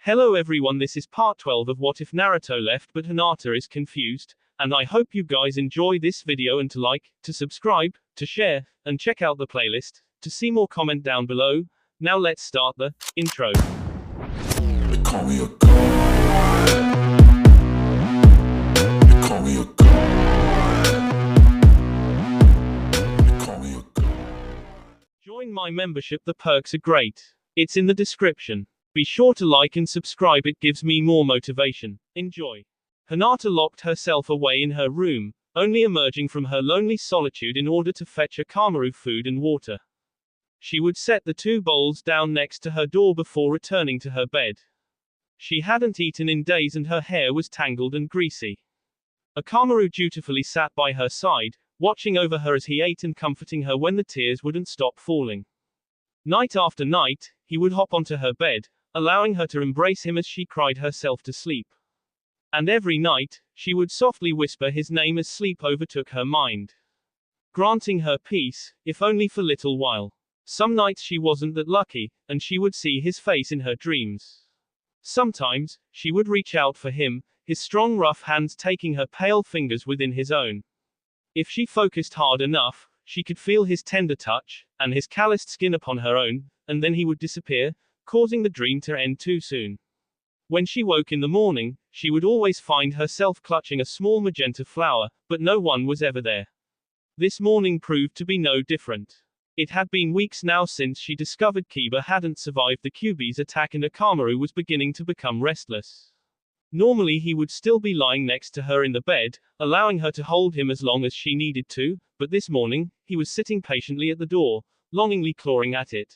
Hello everyone, this is part 12 of What If Naruto Left But Hinata Is Confused, and I hope you guys enjoy this video and to like, to subscribe, to share, and check out the playlist, to see more comment down below. Now let's start the intro. They call me a god. They call me a god. They call me a god. Join my membership, the perks are great. It's in the description. Be sure to like and subscribe, it gives me more motivation. Enjoy. Hinata locked herself away in her room, only emerging from her lonely solitude in order to fetch Akamaru food and water. She would set the two bowls down next to her door before returning to her bed. She hadn't eaten in days and her hair was tangled and greasy. Akamaru dutifully sat by her side, watching over her as he ate and comforting her when the tears wouldn't stop falling. Night after night, he would hop onto her bed, allowing her to embrace him as she cried herself to sleep. And every night, she would softly whisper his name as sleep overtook her mind, granting her peace, if only for a little while. Some nights she wasn't that lucky, and she would see his face in her dreams. Sometimes, she would reach out for him, his strong rough hands taking her pale fingers within his own. If she focused hard enough, she could feel his tender touch, and his calloused skin upon her own, and then he would disappear, causing the dream to end too soon. When she woke in the morning, she would always find herself clutching a small magenta flower, but no one was ever there. This morning proved to be no different. It had been weeks now since she discovered Kiba hadn't survived the Kyuubi's attack and Akamaru was beginning to become restless. Normally he would still be lying next to her in the bed, allowing her to hold him as long as she needed to, but this morning, he was sitting patiently at the door, longingly clawing at it.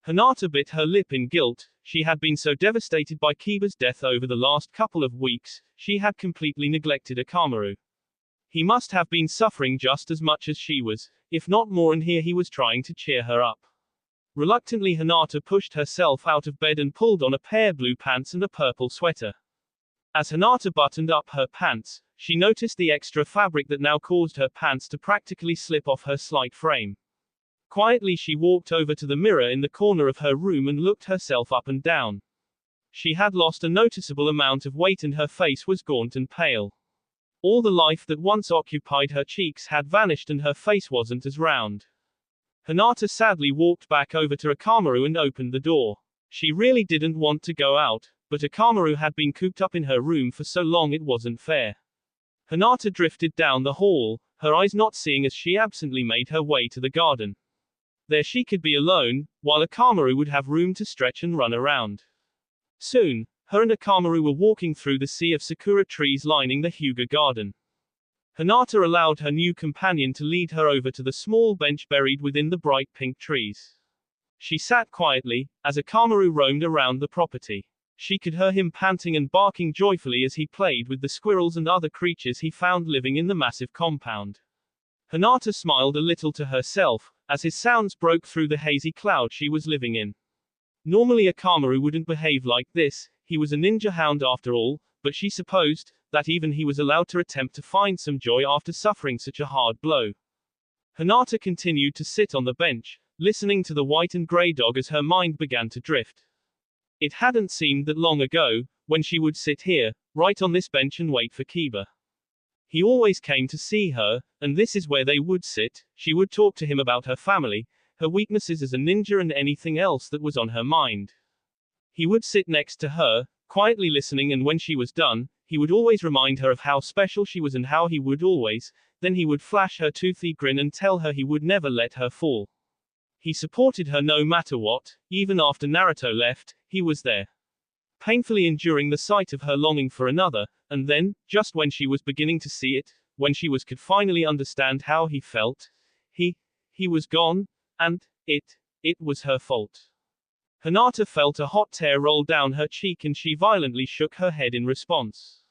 Hinata bit her lip in guilt. She had been so devastated by Kiba's death over the last couple of weeks, she had completely neglected Akamaru. He must have been suffering just as much as she was, if not more, and here he was trying to cheer her up. Reluctantly Hinata pushed herself out of bed and pulled on a pair of blue pants and a purple sweater. As Hinata buttoned up her pants, she noticed the extra fabric that now caused her pants to practically slip off her slight frame. Quietly she walked over to the mirror in the corner of her room and looked herself up and down. She had lost a noticeable amount of weight and her face was gaunt and pale. All the life that once occupied her cheeks had vanished and her face wasn't as round. Hinata sadly walked back over to Akamaru and opened the door. She really didn't want to go out, but Akamaru had been cooped up in her room for so long it wasn't fair. Hinata drifted down the hall, her eyes not seeing as she absently made her way to the garden. There she could be alone, while Akamaru would have room to stretch and run around. Soon, her and Akamaru were walking through the sea of sakura trees lining the Hyuga garden. Hinata allowed her new companion to lead her over to the small bench buried within the bright pink trees. She sat quietly, as Akamaru roamed around the property. She could hear him panting and barking joyfully as he played with the squirrels and other creatures he found living in the massive compound. Hinata smiled a little to herself, as his sounds broke through the hazy cloud she was living in. Normally Akamaru wouldn't behave like this, he was a ninja hound after all, but she supposed that even he was allowed to attempt to find some joy after suffering such a hard blow. Hinata continued to sit on the bench, listening to the white and grey dog as her mind began to drift. It hadn't seemed that long ago, when she would sit here, right on this bench and wait for Kiba. He always came to see her, and this is where they would sit. She would talk to him about her family, her weaknesses as a ninja and anything else that was on her mind. He would sit next to her, quietly listening, and when she was done, he would always remind her of how special she was and how he would always, then he would flash her toothy grin and tell her he would never let her fall. He supported her no matter what, even after Naruto left, he was there, painfully enduring the sight of her longing for another, and then, just when she was beginning to see it, when could finally understand how he felt, he was gone, and it was her fault. Hinata felt a hot tear roll down her cheek and she violently shook her head in response.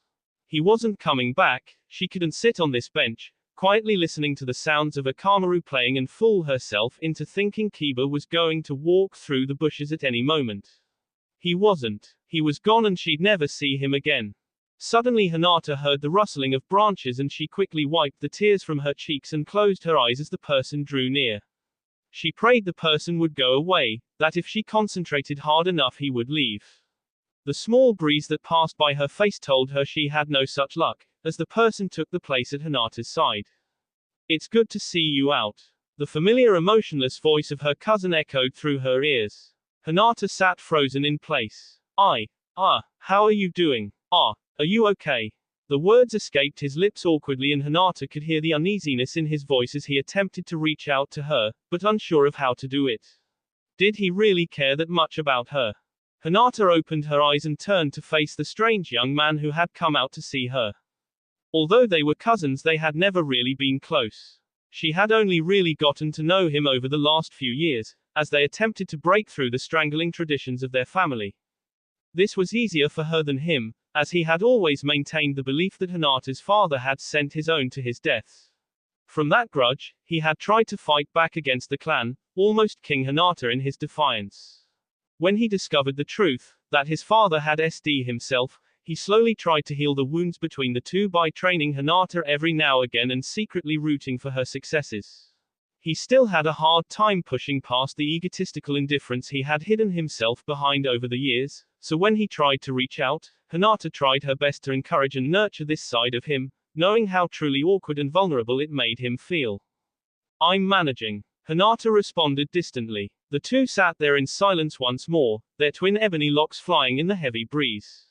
He wasn't coming back, she couldn't sit on this bench, quietly listening to the sounds of Akamaru playing and fool herself into thinking Kiba was going to walk through the bushes at any moment. He wasn't. He was gone and she'd never see him again. Suddenly Hinata heard the rustling of branches and she quickly wiped the tears from her cheeks and closed her eyes as the person drew near. She prayed the person would go away, that if she concentrated hard enough he would leave. The small breeze that passed by her face told her she had no such luck, as the person took the place at Hinata's side. It's good to see you out. The familiar emotionless voice of her cousin echoed through her ears. Hinata sat frozen in place. How are you doing? Are you okay? The words escaped his lips awkwardly and Hinata could hear the uneasiness in his voice as he attempted to reach out to her, but unsure of how to do it. Did he really care that much about her? Hinata opened her eyes and turned to face the strange young man who had come out to see her. Although they were cousins, they had never really been close. She had only really gotten to know him over the last few years, as they attempted to break through the strangling traditions of their family. This was easier for her than him, as he had always maintained the belief that Hinata's father had sent his own to his death. From that grudge, he had tried to fight back against the clan, almost King Hinata in his defiance. When he discovered the truth, that his father had SD himself, he slowly tried to heal the wounds between the two by training Hinata every now and again and secretly rooting for her successes. He still had a hard time pushing past the egotistical indifference he had hidden himself behind over the years, so when he tried to reach out, Hinata tried her best to encourage and nurture this side of him, knowing how truly awkward and vulnerable it made him feel. I'm managing. Hinata responded distantly. The two sat there in silence once more, their twin ebony locks flying in the heavy breeze.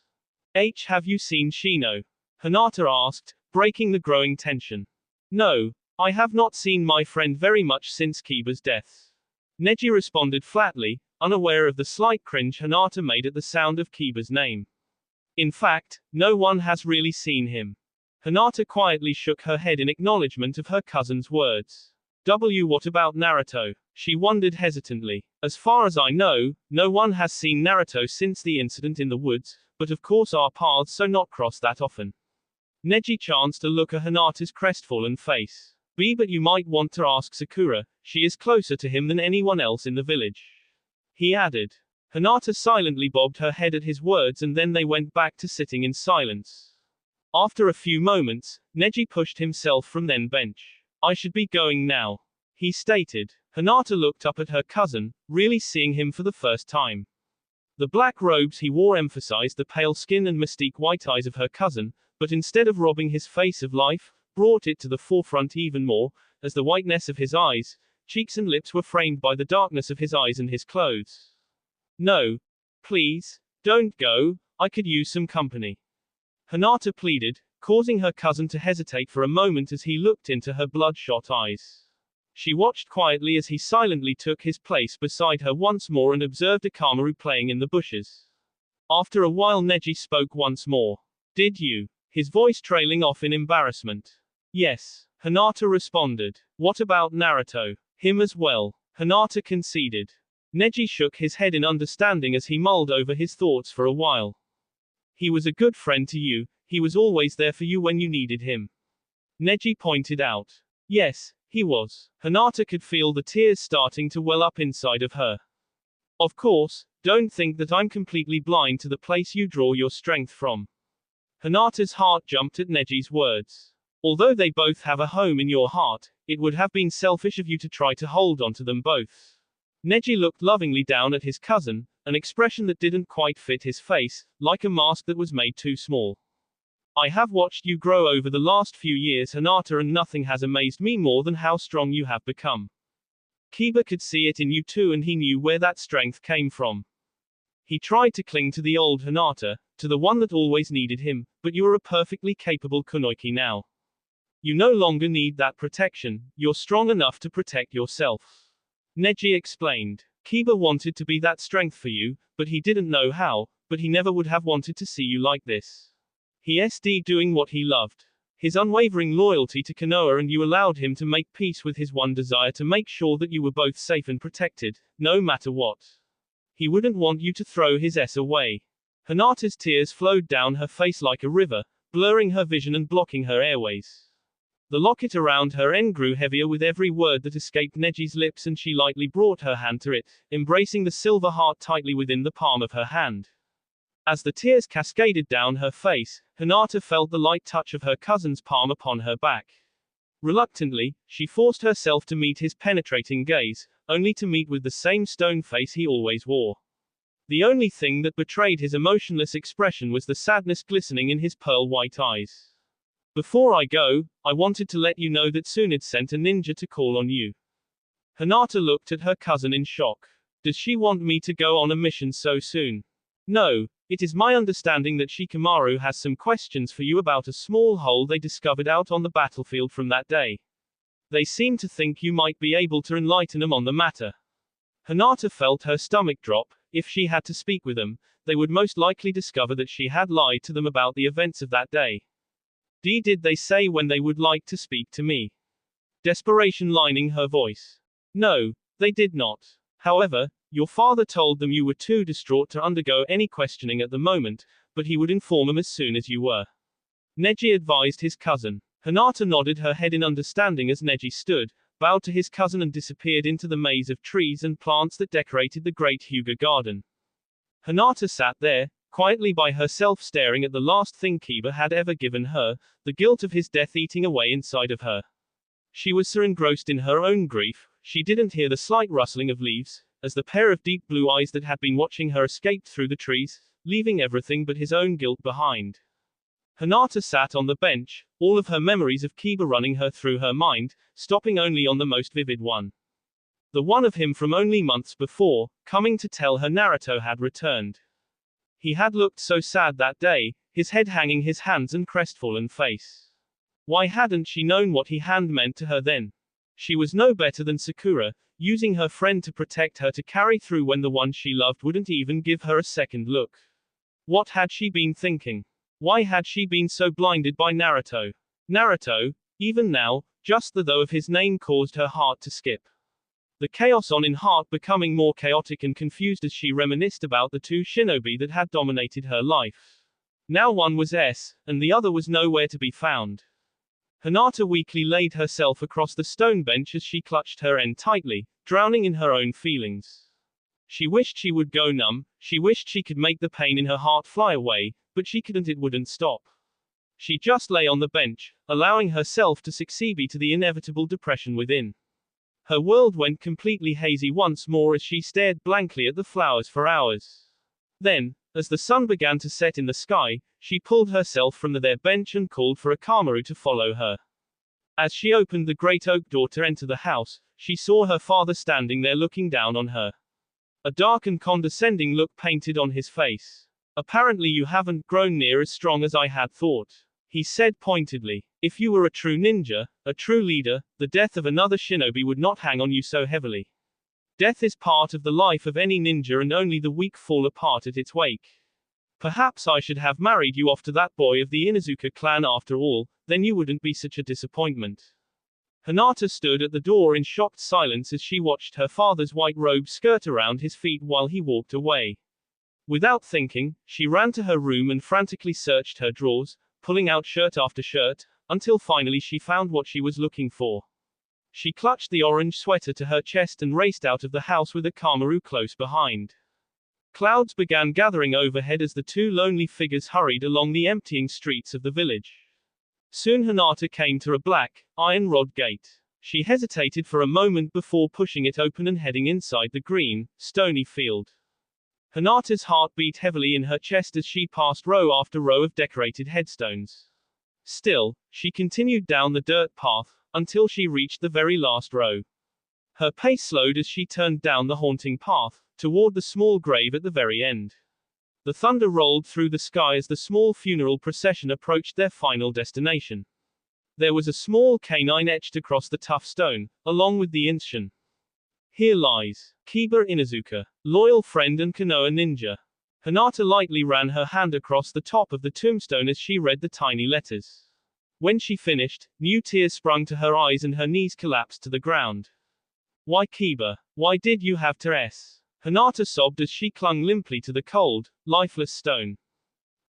Have you seen Shino? Hinata asked, breaking the growing tension. No, I have not seen my friend very much since Kiba's death. Neji responded flatly, unaware of the slight cringe Hinata made at the sound of Kiba's name. In fact, no one has really seen him. Hinata quietly shook her head in acknowledgement of her cousin's words. What about Naruto? She wondered hesitantly. As far as I know, no one has seen Naruto since the incident in the woods, but of course our paths so not cross that often. Neji chanced a look at Hinata's crestfallen face. But you might want to ask Sakura, she is closer to him than anyone else in the village. He added. Hinata silently bobbed her head at his words and then they went back to sitting in silence. After a few moments, Neji pushed himself from the bench. I should be going now, he stated. Hinata looked up at her cousin, really seeing him for the first time. The black robes he wore emphasized the pale skin and mystique white eyes of her cousin, but instead of robbing his face of life, brought it to the forefront even more, as the whiteness of his eyes, cheeks and lips were framed by the darkness of his eyes and his clothes. No. Please, don't go, I could use some company. Hinata pleaded, causing her cousin to hesitate for a moment as he looked into her bloodshot eyes. She watched quietly as he silently took his place beside her once more and observed Akamaru playing in the bushes. After a while Neji spoke once more. Did you? His voice trailing off in embarrassment. Yes, Hinata responded. What about Naruto? Him as well, Hinata conceded. Neji shook his head in understanding as he mulled over his thoughts for a while. He was a good friend to you, he was always there for you when you needed him. Neji pointed out. Yes, he was. Hinata could feel the tears starting to well up inside of her. Of course, don't think that I'm completely blind to the place you draw your strength from. Hinata's heart jumped at Neji's words. Although they both have a home in your heart, it would have been selfish of you to try to hold on to them both. Neji looked lovingly down at his cousin, an expression that didn't quite fit his face, like a mask that was made too small. I have watched you grow over the last few years, Hinata, and nothing has amazed me more than how strong you have become. Kiba could see it in you too, and he knew where that strength came from. He tried to cling to the old Hinata, to the one that always needed him, but you are a perfectly capable kunoichi now. You no longer need that protection, you're strong enough to protect yourself. Neji explained. Kiba wanted to be that strength for you, but he didn't know how, but he never would have wanted to see you like this. He doing what he loved. His unwavering loyalty to Konoha, and you allowed him to make peace with his one desire to make sure that you were both safe and protected, no matter what. He wouldn't want you to throw his S away. Hinata's tears flowed down her face like a river, blurring her vision and blocking her airways. The locket around her end grew heavier with every word that escaped Neji's lips, and she lightly brought her hand to it, embracing the silver heart tightly within the palm of her hand. As the tears cascaded down her face, Hinata felt the light touch of her cousin's palm upon her back. Reluctantly, she forced herself to meet his penetrating gaze, only to meet with the same stone face he always wore. The only thing that betrayed his emotionless expression was the sadness glistening in his pearl-white eyes. Before I go, I wanted to let you know that Tsunade sent a ninja to call on you. Hinata looked at her cousin in shock. Does she want me to go on a mission so soon? No, it is my understanding that Shikamaru has some questions for you about a small hole they discovered out on the battlefield from that day. They seem to think you might be able to enlighten them on the matter. Hinata felt her stomach drop. If she had to speak with them, they would most likely discover that she had lied to them about the events of that day. Did they say when they would like to speak to me? Desperation lining her voice. No, they did not. However, your father told them you were too distraught to undergo any questioning at the moment, but he would inform them as soon as you were. Neji advised his cousin. Hinata nodded her head in understanding as Neji stood, bowed to his cousin and disappeared into the maze of trees and plants that decorated the great Hyuga garden. Hinata sat there, quietly by herself staring at the last thing Kiba had ever given her, the guilt of his death eating away inside of her. She was so engrossed in her own grief, she didn't hear the slight rustling of leaves, as the pair of deep blue eyes that had been watching her escaped through the trees, leaving everything but his own guilt behind. Hinata sat on the bench, all of her memories of Kiba running her through her mind, stopping only on the most vivid one. The one of him from only months before, coming to tell her Naruto had returned. He had looked so sad that day, his head hanging his hands and crestfallen face. Why hadn't she known what he had meant to her then? She was no better than Sakura, using her friend to protect her to carry through when the one she loved wouldn't even give her a second look. What had she been thinking? Why had she been so blinded by Naruto? Naruto, even now, just the though of his name caused her heart to skip. The chaos on in heart becoming more chaotic and confused as she reminisced about the two shinobi that had dominated her life. Now one was and the other was nowhere to be found. Hinata weakly laid herself across the stone bench as she clutched her end tightly, drowning in her own feelings. She wished she would go numb, she wished she could make the pain in her heart fly away, but she couldn't, it wouldn't stop. She just lay on the bench, allowing herself to succumb to the inevitable depression within. Her world went completely hazy once more as she stared blankly at the flowers for hours. Then, as the sun began to set in the sky, she pulled herself from their bench and called for Akamaru to follow her. As she opened the great oak door to enter the house, she saw her father standing there looking down on her. A dark and condescending look painted on his face. Apparently you haven't grown near as strong as I had thought, he said pointedly. If you were a true ninja, a true leader, the death of another shinobi would not hang on you so heavily. Death is part of the life of any ninja and only the weak fall apart at its wake. Perhaps I should have married you off to that boy of the Inuzuka clan after all, then you wouldn't be such a disappointment. Hinata stood at the door in shocked silence as she watched her father's white robe skirt around his feet while he walked away. Without thinking, she ran to her room and frantically searched her drawers, pulling out shirt after shirt, until finally she found what she was looking for. She clutched the orange sweater to her chest and raced out of the house with Akamaru close behind. Clouds began gathering overhead as the two lonely figures hurried along the emptying streets of the village. Soon Hinata came to a black, iron rod gate. She hesitated for a moment before pushing it open and heading inside the green, stony field. Hinata's heart beat heavily in her chest as she passed row after row of decorated headstones. Still, she continued down the dirt path, until she reached the very last row. Her pace slowed as she turned down the haunting path, toward the small grave at the very end. The thunder rolled through the sky as the small funeral procession approached their final destination. There was a small canine etched across the tough stone, along with the inscription. Here lies Kiba Inuzuka, loyal friend and Konoha ninja. Hinata lightly ran her hand across the top of the tombstone as she read the tiny letters. When she finished, new tears sprung to her eyes and her knees collapsed to the ground. Why Kiba? Why did you have to Hinata sobbed as she clung limply to the cold, lifeless stone.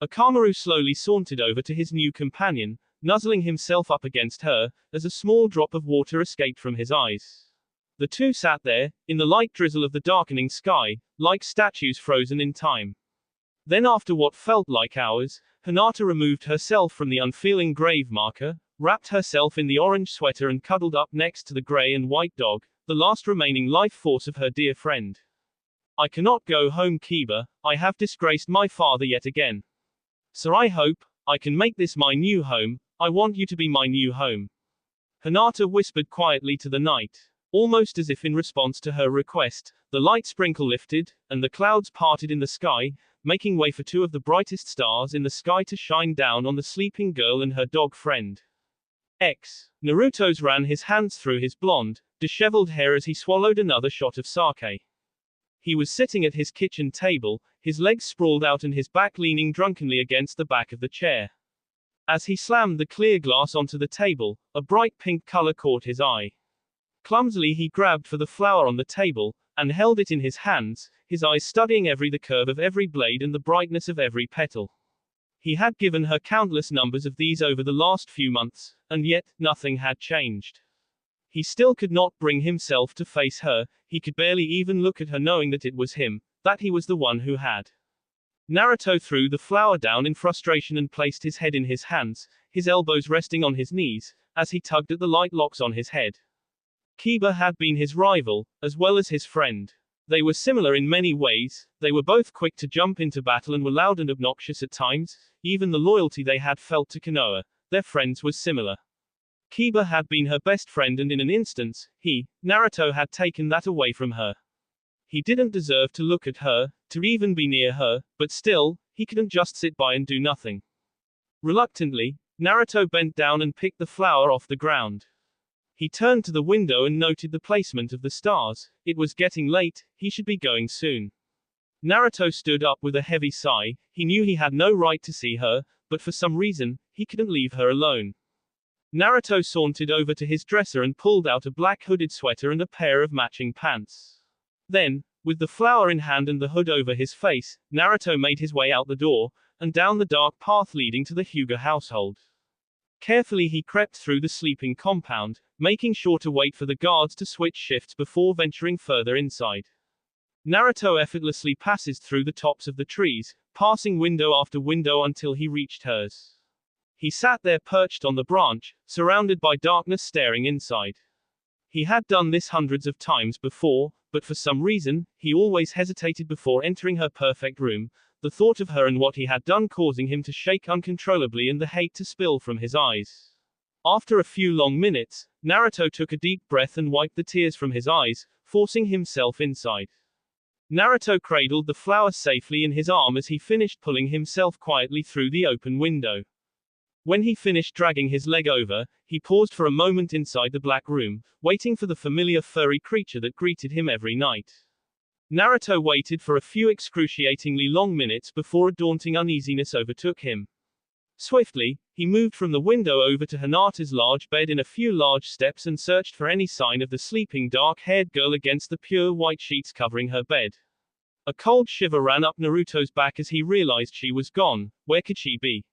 Akamaru slowly sauntered over to his new companion, nuzzling himself up against her, as a small drop of water escaped from his eyes. The two sat there, in the light drizzle of the darkening sky, like statues frozen in time. Then after what felt like hours, Hinata removed herself from the unfeeling grave marker, wrapped herself in the orange sweater and cuddled up next to the gray and white dog, the last remaining life force of her dear friend. I cannot go home, Kiba. I have disgraced my father yet again. So I hope I can make this my new home. I want you to be my new home. Hinata whispered quietly to the night. Almost as if in response to her request, the light sprinkle lifted, and the clouds parted in the sky, making way for two of the brightest stars in the sky to shine down on the sleeping girl and her dog friend. Naruto's ran his hands through his blonde, disheveled hair as he swallowed another shot of sake. He was sitting at his kitchen table, his legs sprawled out and his back leaning drunkenly against the back of the chair. As he slammed the clear glass onto the table, a bright pink color caught his eye. Clumsily he grabbed for the flower on the table, and held it in his hands, his eyes studying the curve of every blade and the brightness of every petal. He had given her countless numbers of these over the last few months, and yet, nothing had changed. He still could not bring himself to face her, he could barely even look at her knowing that it was him, that he was the one who had. Naruto threw the flower down in frustration and placed his head in his hands, his elbows resting on his knees, as he tugged at the light locks on his head. Kiba had been his rival, as well as his friend. They were similar in many ways, they were both quick to jump into battle and were loud and obnoxious at times, even the loyalty they had felt to Konoha, their friends, was similar. Kiba had been her best friend and in an instance, Naruto had taken that away from her. He didn't deserve to look at her, to even be near her, but still, he couldn't just sit by and do nothing. Reluctantly, Naruto bent down and picked the flower off the ground. He turned to the window and noted the placement of the stars. It was getting late, he should be going soon. Naruto stood up with a heavy sigh, he knew he had no right to see her, but for some reason, he couldn't leave her alone. Naruto sauntered over to his dresser and pulled out a black hooded sweater and a pair of matching pants. Then, with the flower in hand and the hood over his face, Naruto made his way out the door, and down the dark path leading to the Hyuga household. Carefully he crept through the sleeping compound, making sure to wait for the guards to switch shifts before venturing further inside. Naruto effortlessly passes through the tops of the trees, passing window after window until he reached hers. He sat there perched on the branch, surrounded by darkness staring inside. He had done this hundreds of times before, but for some reason, he always hesitated before entering her perfect room, the thought of her and what he had done causing him to shake uncontrollably and the hate to spill from his eyes. After a few long minutes, Naruto took a deep breath and wiped the tears from his eyes, forcing himself inside. Naruto cradled the flower safely in his arm as he finished pulling himself quietly through the open window. When he finished dragging his leg over, he paused for a moment inside the black room, waiting for the familiar furry creature that greeted him every night. Naruto waited for a few excruciatingly long minutes before a daunting uneasiness overtook him. Swiftly, he moved from the window over to Hinata's large bed in a few large steps and searched for any sign of the sleeping dark-haired girl against the pure white sheets covering her bed. A cold shiver ran up Naruto's back as he realized she was gone. Where could she be?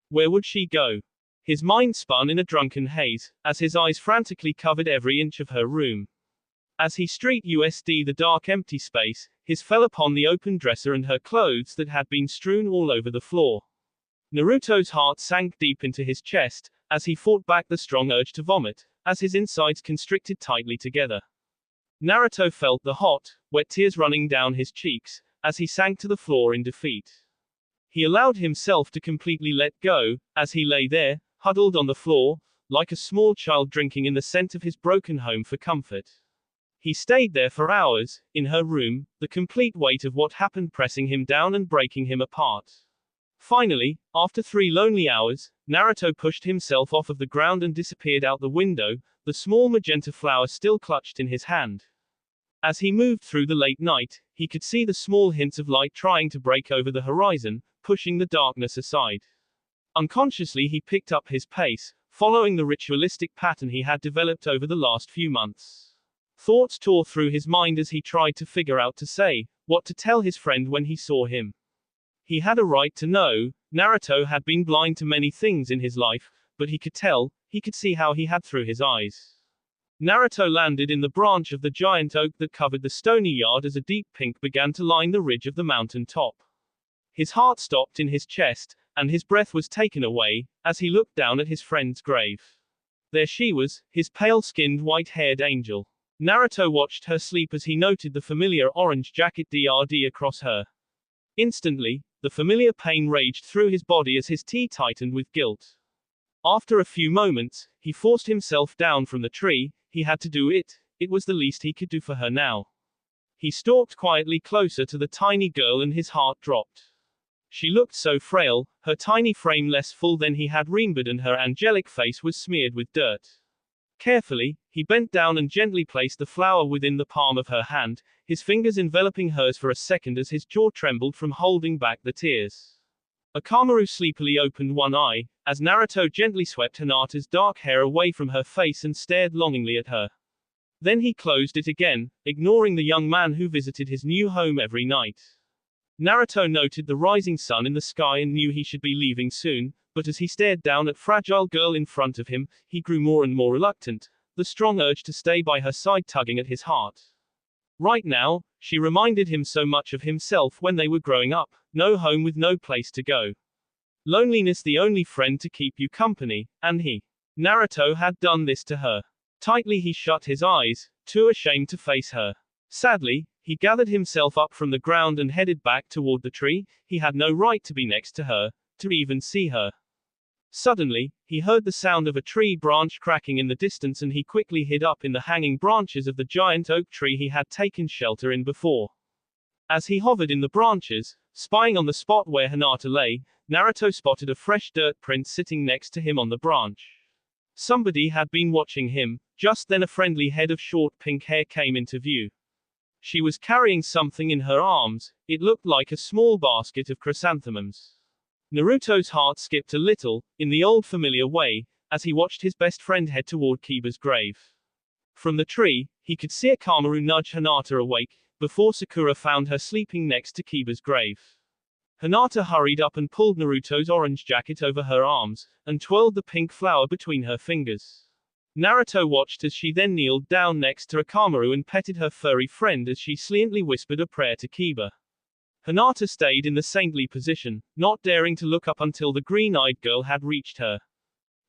Where would she go? His mind spun in a drunken haze, as his eyes frantically covered every inch of her room. As he street USD the dark empty space, his fell upon the open dresser and her clothes that had been strewn all over the floor. Naruto's heart sank deep into his chest, as he fought back the strong urge to vomit, as his insides constricted tightly together. Naruto felt the hot, wet tears running down his cheeks, as he sank to the floor in defeat. He allowed himself to completely let go, as he lay there, huddled on the floor, like a small child drinking in the scent of his broken home for comfort. He stayed there for hours, in her room, the complete weight of what happened pressing him down and breaking him apart. Finally, after 3 lonely hours, Naruto pushed himself off of the ground and disappeared out the window, the small magenta flower still clutched in his hand. As he moved through the late night, he could see the small hints of light trying to break over the horizon, pushing the darkness aside. Unconsciously he picked up his pace, following the ritualistic pattern he had developed over the last few months. Thoughts tore through his mind as he tried to figure out what to tell his friend when he saw him. He had a right to know. Naruto had been blind to many things in his life, but he could tell, he could see how he had through his eyes. Naruto landed in the branch of the giant oak that covered the stony yard as a deep pink began to line the ridge of the mountain top. His heart stopped in his chest, and his breath was taken away, as he looked down at his friend's grave. There she was, his pale-skinned white-haired angel. Naruto watched her sleep as he noted the familiar orange jacket DRD across her. Instantly, the familiar pain raged through his body as his teeth tightened with guilt. After a few moments, he forced himself down from the tree. He had to do it. It was the least he could do for her now. He stalked quietly closer to the tiny girl and his heart dropped. She looked so frail, her tiny frame less full than he had remembered, and her angelic face was smeared with dirt. Carefully, he bent down and gently placed the flower within the palm of her hand, his fingers enveloping hers for a second as his jaw trembled from holding back the tears. Akamaru sleepily opened one eye, as Naruto gently swept Hinata's dark hair away from her face and stared longingly at her. Then he closed it again, ignoring the young man who visited his new home every night. Naruto noted the rising sun in the sky and knew he should be leaving soon, but as he stared down at fragile girl in front of him, he grew more and more reluctant, the strong urge to stay by her side tugging at his heart. Right now, she reminded him so much of himself when they were growing up, no home with no place to go. Loneliness the only friend to keep you company, and Naruto had done this to her. Tightly he shut his eyes, too ashamed to face her. Sadly, he gathered himself up from the ground and headed back toward the tree. He had no right to be next to her, to even see her. Suddenly, he heard the sound of a tree branch cracking in the distance and he quickly hid up in the hanging branches of the giant oak tree he had taken shelter in before. As he hovered in the branches, spying on the spot where Hinata lay, Naruto spotted a fresh dirt print sitting next to him on the branch. Somebody had been watching him. Just then a friendly head of short pink hair came into view. She was carrying something in her arms. It looked like a small basket of chrysanthemums. Naruto's heart skipped a little, in the old familiar way, as he watched his best friend head toward Kiba's grave. From the tree, he could see Akamaru nudge Hinata awake, before Sakura found her sleeping next to Kiba's grave. Hinata hurried up and pulled Naruto's orange jacket over her arms, and twirled the pink flower between her fingers. Naruto watched as she then kneeled down next to Akamaru and petted her furry friend as she silently whispered a prayer to Kiba. Hinata stayed in the saintly position, not daring to look up until the green-eyed girl had reached her.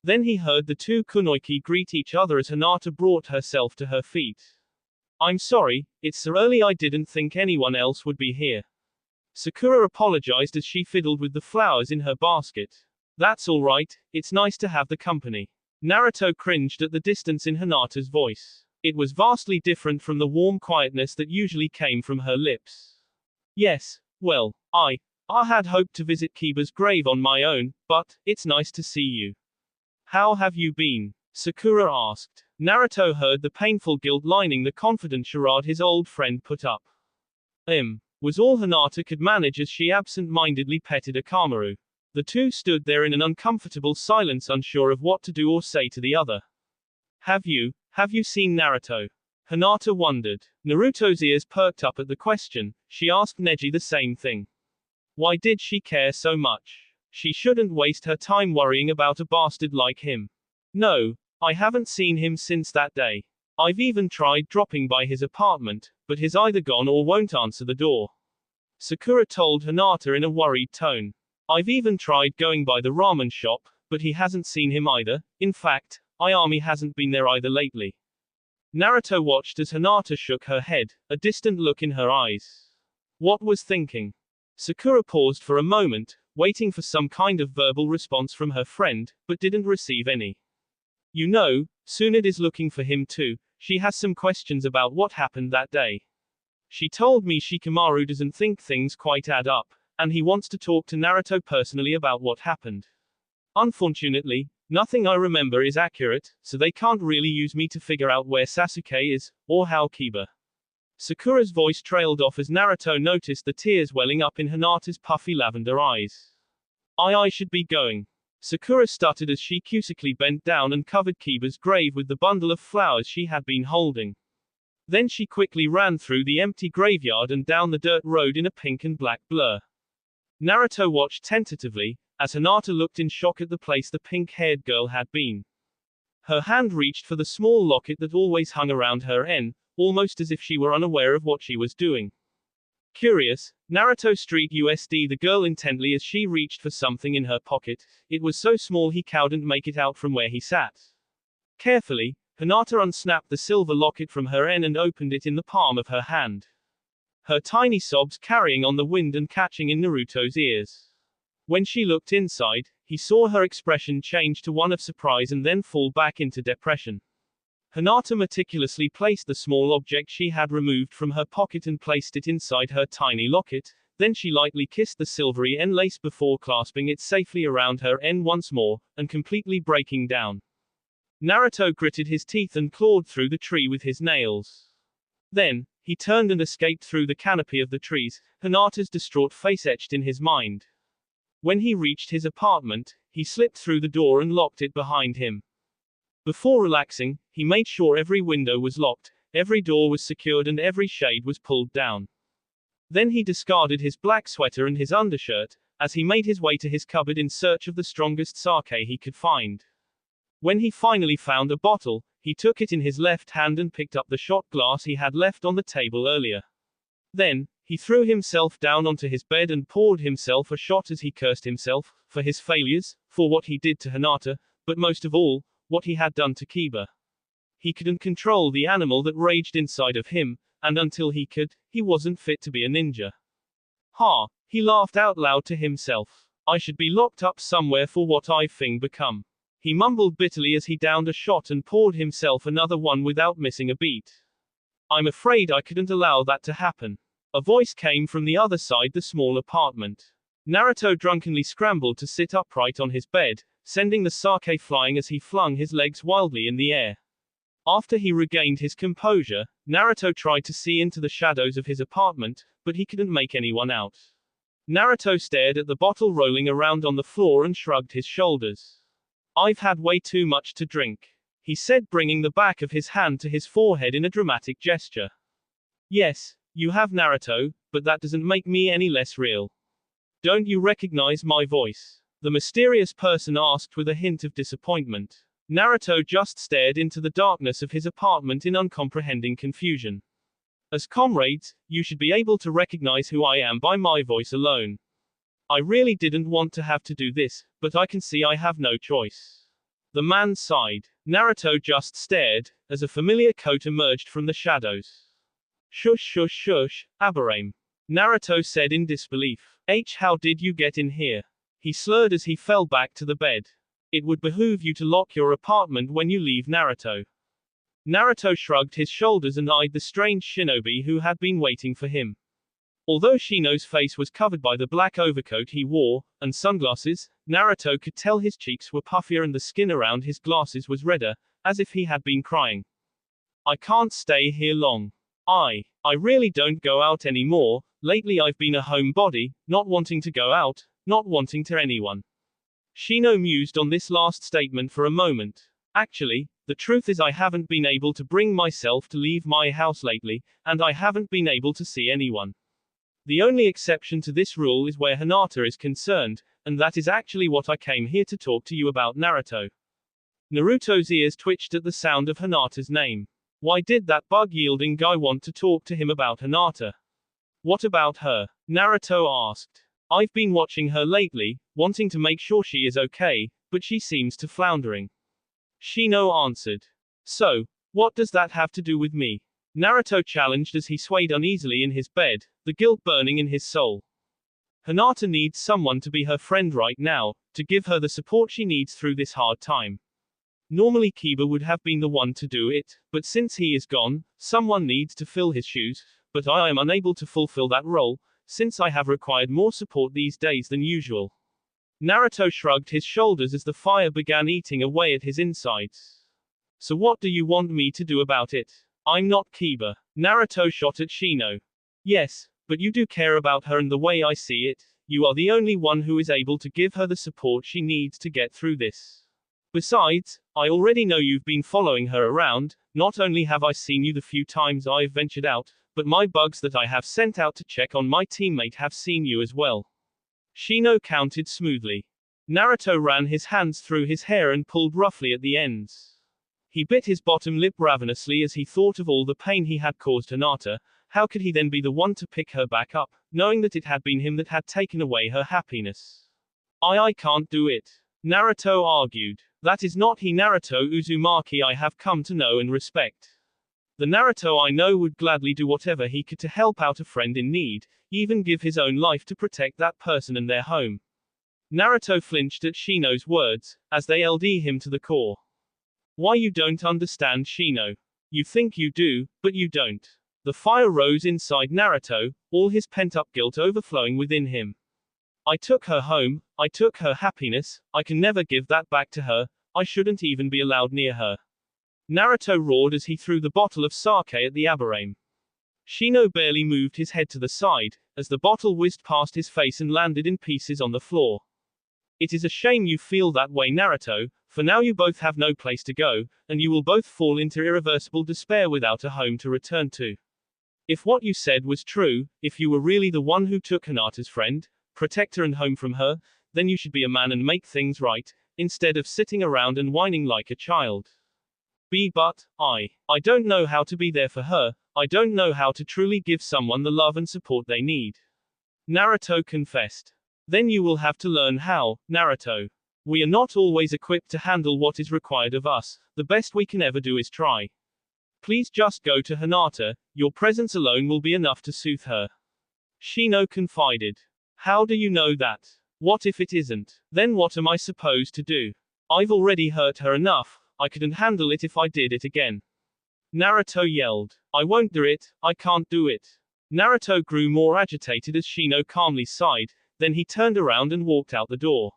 Then he heard the two kunoichi greet each other as Hinata brought herself to her feet. "I'm sorry, it's so early, I didn't think anyone else would be here." Sakura apologized as she fiddled with the flowers in her basket. "That's all right, it's nice to have the company." Naruto cringed at the distance in Hinata's voice. It was vastly different from the warm quietness that usually came from her lips. "Yes, well, I had hoped to visit Kiba's grave on my own, but it's nice to see you. How have you been?" Sakura asked. Naruto heard the painful guilt lining the confident charade his old friend put up. Was all Hinata could manage as she absent-mindedly petted Akamaru. The two stood there in an uncomfortable silence, unsure of what to do or say to the other. Have you seen Naruto?" Hinata wondered. Naruto's ears perked up at the question. She asked Neji the same thing. Why did she care so much? She shouldn't waste her time worrying about a bastard like him. "No, I haven't seen him since that day. I've even tried dropping by his apartment, but he's either gone or won't answer the door," Sakura told Hinata in a worried tone. "I've even tried going by the ramen shop, but he hasn't seen him either. In fact, Ayami hasn't been there either lately." Naruto watched as Hinata shook her head, a distant look in her eyes. What was thinking? Sakura paused for a moment, waiting for some kind of verbal response from her friend, but didn't receive any. "You know, Tsunade is looking for him too. She has some questions about what happened that day. She told me Shikamaru doesn't think things quite add up, and he wants to talk to Naruto personally about what happened. Unfortunately, nothing I remember is accurate, so they can't really use me to figure out where Sasuke is, or how Kiba." Sakura's voice trailed off as Naruto noticed the tears welling up in Hinata's puffy lavender eyes. I should be going." Sakura stuttered as she cusically bent down and covered Kiba's grave with the bundle of flowers she had been holding. Then she quickly ran through the empty graveyard and down the dirt road in a pink and black blur. Naruto watched tentatively, as Hinata looked in shock at the place the pink-haired girl had been. Her hand reached for the small locket that always hung around her neck, almost as if she were unaware of what she was doing. Curious, Naruto Street USD the girl intently as she reached for something in her pocket. It was so small he couldn't make it out from where he sat. Carefully, Hinata unsnapped the silver locket from her and opened it in the palm of her hand. Her tiny sobs carrying on the wind and catching in Naruto's ears. When she looked inside, he saw her expression change to one of surprise and then fall back into depression. Hinata meticulously placed the small object she had removed from her pocket and placed it inside her tiny locket, then she lightly kissed the silvery lace before clasping it safely around her once more, and completely breaking down. Naruto gritted his teeth and clawed through the tree with his nails. Then, he turned and escaped through the canopy of the trees, Hinata's distraught face etched in his mind. When he reached his apartment, he slipped through the door and locked it behind him. Before relaxing, he made sure every window was locked, every door was secured and every shade was pulled down. Then he discarded his black sweater and his undershirt, as he made his way to his cupboard in search of the strongest sake he could find. When he finally found a bottle, he took it in his left hand and picked up the shot glass he had left on the table earlier. Then, he threw himself down onto his bed and poured himself a shot as he cursed himself, for his failures, for what he did to Hinata, but most of all, what he had done to Kiba. He couldn't control the animal that raged inside of him, and until he could, he wasn't fit to be a ninja. Ha! He laughed out loud to himself. I should be locked up somewhere for what I've become. He mumbled bitterly as he downed a shot and poured himself another one without missing a beat. I'm afraid I couldn't allow that to happen. A voice came from the other side the small apartment. Naruto drunkenly scrambled to sit upright on his bed, sending the sake flying as he flung his legs wildly in the air. After he regained his composure, Naruto tried to see into the shadows of his apartment, but he couldn't make anyone out. Naruto stared at the bottle rolling around on the floor and shrugged his shoulders. I've had way too much to drink, he said, bringing the back of his hand to his forehead in a dramatic gesture. Yes, you have, Naruto, but that doesn't make me any less real. Don't you recognize my voice? The mysterious person asked with a hint of disappointment. Naruto just stared into the darkness of his apartment in uncomprehending confusion. As comrades, you should be able to recognize who I am by my voice alone. I really didn't want to have to do this, but I can see I have no choice. The man sighed. Naruto just stared, as a familiar coat emerged from the shadows. Shush shush shush, Aberame. Naruto said in disbelief. How did you get in here? He slurred as he fell back to the bed. It would behoove you to lock your apartment when you leave, Naruto. Naruto shrugged his shoulders and eyed the strange shinobi who had been waiting for him. Although Shino's face was covered by the black overcoat he wore, and sunglasses, Naruto could tell his cheeks were puffier and the skin around his glasses was redder, as if he had been crying. I can't stay here long. I really don't go out anymore. Lately I've been a homebody, not wanting to go out, not wanting to anyone. Shino mused on this last statement for a moment. Actually, the truth is I haven't been able to bring myself to leave my house lately, and I haven't been able to see anyone. The only exception to this rule is where Hinata is concerned, and that is actually what I came here to talk to you about, Naruto. Naruto's ears twitched at the sound of Hinata's name. Why did that bug-yielding guy want to talk to him about Hinata? What about her? Naruto asked. I've been watching her lately, wanting to make sure she is okay, but she seems to floundering. Shino answered. So, what does that have to do with me? Naruto challenged as he swayed uneasily in his bed, the guilt burning in his soul. Hinata needs someone to be her friend right now, to give her the support she needs through this hard time. Normally Kiba would have been the one to do it, but since he is gone, someone needs to fill his shoes, but I am unable to fulfill that role, since I have required more support these days than usual. Naruto shrugged his shoulders as the fire began eating away at his insides. So what do you want me to do about it? I'm not Kiba. Naruto shot at Shino. Yes, but you do care about her, and the way I see it, you are the only one who is able to give her the support she needs to get through this. Besides, I already know you've been following her around. Not only have I seen you the few times I've ventured out, but my bugs that I have sent out to check on my teammate have seen you as well. Shino counted smoothly. Naruto ran his hands through his hair and pulled roughly at the ends. He bit his bottom lip ravenously as he thought of all the pain he had caused Hinata. How could he then be the one to pick her back up, knowing that it had been him that had taken away her happiness? I can't do it, Naruto argued. That is not he Naruto Uzumaki I have come to know and respect. The Naruto I know would gladly do whatever he could to help out a friend in need, even give his own life to protect that person and their home. Naruto flinched at Shino's words, as they LD him to the core. Why you don't understand, Shino? You think you do, but you don't. The fire rose inside Naruto, all his pent-up guilt overflowing within him. I took her home, I took her happiness, I can never give that back to her, I shouldn't even be allowed near her. Naruto roared as he threw the bottle of sake at the Aburame. Shino barely moved his head to the side, as the bottle whizzed past his face and landed in pieces on the floor. It is a shame you feel that way, Naruto, for now you both have no place to go, and you will both fall into irreversible despair without a home to return to. If what you said was true, if you were really the one who took Hinata's friend, protector and home from her, then you should be a man and make things right, instead of sitting around and whining like a child. But I don't know how to be there for her, I don't know how to truly give someone the love and support they need. Naruto confessed. Then you will have to learn how, Naruto. We are not always equipped to handle what is required of us, the best we can ever do is try. Please just go to Hinata, your presence alone will be enough to soothe her. Shino confided. How do you know that? What if it isn't? Then what am I supposed to do? I've already hurt her enough, I couldn't handle it if I did it again. Naruto yelled. I won't do it, I can't do it. Naruto grew more agitated as Shino calmly sighed, then he turned around and walked out the door.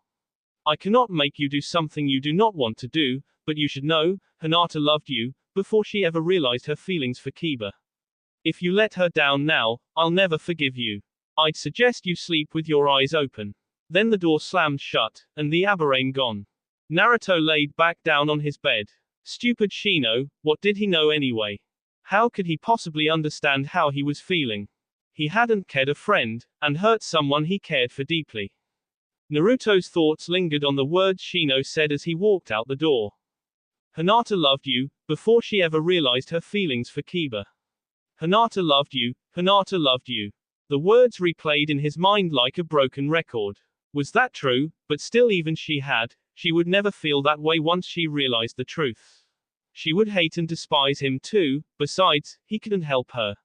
I cannot make you do something you do not want to do, but you should know, Hinata loved you, before she ever realized her feelings for Kiba. If you let her down now, I'll never forgive you. I'd suggest you sleep with your eyes open. Then the door slammed shut, and the Aburame gone. Naruto laid back down on his bed. Stupid Shino, what did he know anyway? How could he possibly understand how he was feeling? He hadn't killed a friend, and hurt someone he cared for deeply. Naruto's thoughts lingered on the words Shino said as he walked out the door. Hinata loved you, before she ever realized her feelings for Kiba. Hinata loved you, Hinata loved you. The words replayed in his mind like a broken record. Was that true? But still, even she would never feel that way once she realized the truth. She would hate and despise him too, besides, he couldn't help her.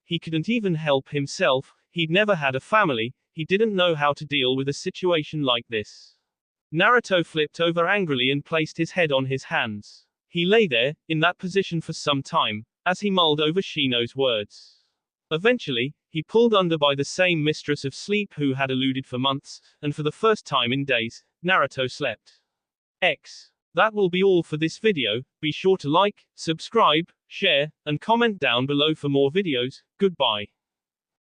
He couldn't even help himself, he'd never had a family, he didn't know how to deal with a situation like this. Naruto flipped over angrily and placed his head on his hands. He lay there, in that position for some time, as he mulled over Shino's words. Eventually, he pulled under by the same mistress of sleep who had eluded for months, and for the first time in days, Naruto slept. That will be all for this video, be sure to like, subscribe, share, and comment down below for more videos. Goodbye.